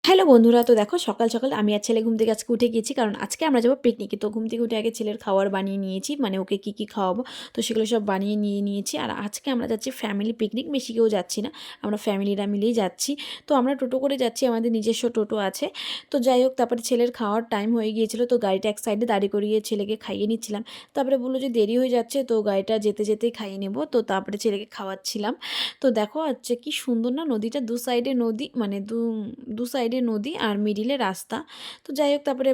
Hello বন্ধুরা, তো দেখো সকাল সকাল আমি আর ছেলে ঘুম থেকে আজকে উঠে গিয়েছি, কারণ আজকে আমরা যাবো পিকনিকে। তো ঘুম থেকে উঠে আগে ছেলের খাবার বানিয়ে নিয়েছি, মানে ওকে কী কী খাওয়াবো তো সেগুলো সব বানিয়ে নিয়ে নিয়েছি। আর আজকে আমরা যাচ্ছি ফ্যামিলি পিকনিক, বেশি কেউ যাচ্ছি না, আমরা ফ্যামিলিরা মিলেই যাচ্ছি। তো আমরা টোটো করে যাচ্ছি, আমাদের নিজস্ব টোটো আছে। তো যাই হোক, তারপরে ছেলের খাওয়ার টাইম হয়ে গিয়েছিলো, তো গাড়িটা এক সাইডে দাঁড়িয়ে করিয়ে ছেলেকে খাইয়ে নিচ্ছিলাম। তারপরে বললো যে দেরি হয়ে যাচ্ছে, তো গাড়িটা যেতে যেতেই খাইয়ে নেবো। তো তারপরে ছেলেকে খাওয়াচ্ছিলাম। তো দেখো হচ্ছে কি সুন্দর না, নদীটা দু সাইডে নদী, মানে দু সাইডে নদী আর মিডিলে রাস্তা। তো যাই হোক, তারপরে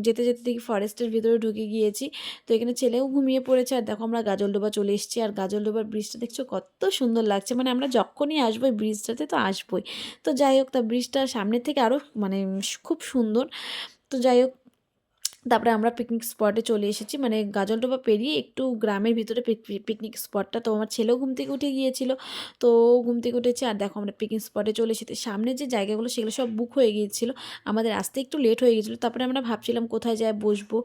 যেতে যেতে দেখি ফরেস্টের ভিতরে ঢুকে গিয়েছি। তো এখানে ছেলেও ঘুমিয়ে পড়েছে। আর দেখো আমরা গাজলডোবা চলে এসেছি, আর গাজলডোবার ব্রিজটা দেখছো কত সুন্দর লাগছে, মানে আমরা যখনই আসবো এই ব্রিজটাতে তো আসবোই। তো যাই হোক, তা ব্রিজটা সামনের থেকে আরও মানে খুব সুন্দর। তো যাই হোক, তারপরে আমরা পিকনিক স্পটে চলে এসেছি, মানে গাজলডোবা পেরিয়ে একটু গ্রামের ভিতরে পিকনিক স্পটটা। তো আমার ছেলেও ঘুম থেকে উঠে গিয়েছিল, তো ঘুম থেকে উঠেছে। আর দেখো আমরা পিকনিক স্পটে চলে এসেছি, সামনে যে জায়গাগুলো সেগুলো সব বুক হয়ে গিয়েছিলো, আমাদের আসতে একটু লেট হয়ে গিয়েছিলো। তারপরে আমরা ভাবছিলাম কোথায় যায় বসবো,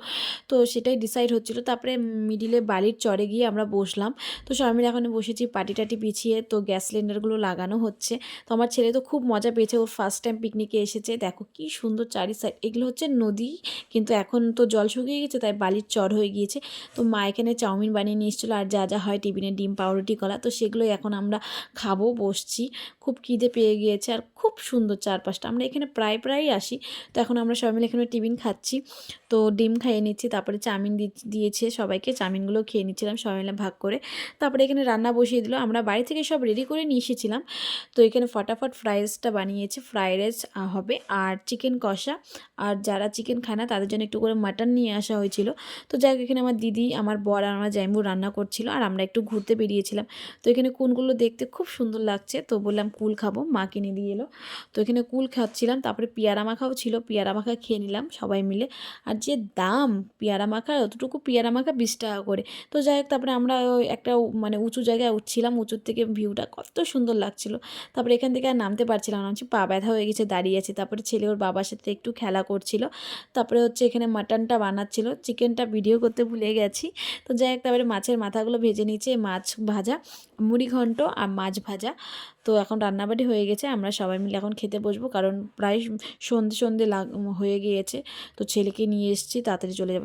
তো সেটাই ডিসাইড হচ্ছিলো। তারপরে মিডিলে বালির চরে গিয়ে আমরা বসলাম। তো সবাই মিলে এখন বসেছি পাটি টাটি পিছিয়ে, তো গ্যাস সিলিন্ডারগুলো লাগানো হচ্ছে। তো আমার ছেলে তো খুব মজা পেয়েছে, ওর ফার্স্ট টাইম পিকনিকে এসেছে। দেখো কি সুন্দর চারি সাইড, এগুলো হচ্ছে নদী, কিন্তু এখন তো জল শুকিয়ে গেছে, তাই বালির চর হয়ে গিয়েছে। তো মা এখানে চাউমিন বানিয়ে নিয়ে এসেছিলো, আর যা যা হয় টিফিনে ডিম, পাউরুটি, কলা, তো সেগুলোই এখন আমরা খাবো, বসছি। খুব খিদে পেয়ে গিয়েছে, আর খুব সুন্দর চারপাশটা, আমরা এখানে প্রায় প্রায়ই আসি। তো এখন আমরা সবাই মিলে এখানে টিফিন খাচ্ছি, তো ডিম খাইয়ে নিচ্ছি, তারপরে চাউমিন দিয়েছে সবাইকে, চাউমিনগুলো খেয়ে নিচ্ছিলাম সবাই মিলে ভাগ করে। তারপরে এখানে রান্না বসিয়ে দিল, আমরা বাড়ি থেকে সব রেডি করে নিয়ে এসেছিলাম। তো এখানে ফটাফট ফ্রাই রাইসটা বানিয়েছে, ফ্রাই রাইস হবে আর চিকেন কষা। আর যারা চিকেন খায় না তাদের জন্য একটু করে মাটন নিয়ে আসা হয়েছিল। তো যাই হোক, এখানে আমার দিদি, আমার বর আর আমার জামাইবু রান্না করছিল, আর আমরা একটু ঘুরতে বেরিয়েছিলাম। তো এখানে কুলগুলো দেখতে খুব সুন্দর লাগছে, তো বললাম কুল খাবো, মা কিনে দিয়ে এলো। তো এখানে কুল খাচ্ছিলাম, তারপরে পেয়ারা মাখাও ছিল, পেয়ারা মাখা খেয়ে নিলাম সবাই মিলে। আর যে দাম পেয়ারা মাখার, অতটুকু পেয়ারা মাখা 20 টাকা করে। তো যাই হোক, তারপরে আমরা ওই একটা মানে উঁচু জায়গায় উঠছিলাম, উঁচুর থেকে ভিউটা কত সুন্দর লাগছিল। তারপরে এখান থেকে আর নামতে পারছিলাম না, হচ্ছে পা ব্যথা হয়ে গেছে, দাঁড়িয়ে আছে। তারপরে ছেলে ওর বাবার সাথে একটু খেলা করছিল। তারপরে হচ্ছে এখানে মাটনটা বানাচ্ছিল, চিকেনটা ভিডিও করতে ভুলে গেছি। তো যাই হোক, তারপরে মাছের মাথাগুলো ভেজে নিচ্ছে, মাছ ভাজা, মুড়ি ঘন্ট আর মাছ ভাজা। তো এখন রান্নাবাড়ি হয়ে গেছে, আমরা সবাই মিলে এখন খেতে বসবো, কারণ প্রায় সন্ধে সন্ধে হয়ে গিয়েছে। তো ছেলেকে নিয়ে এসেছি, তাড়াতাড়ি চলে যাবে।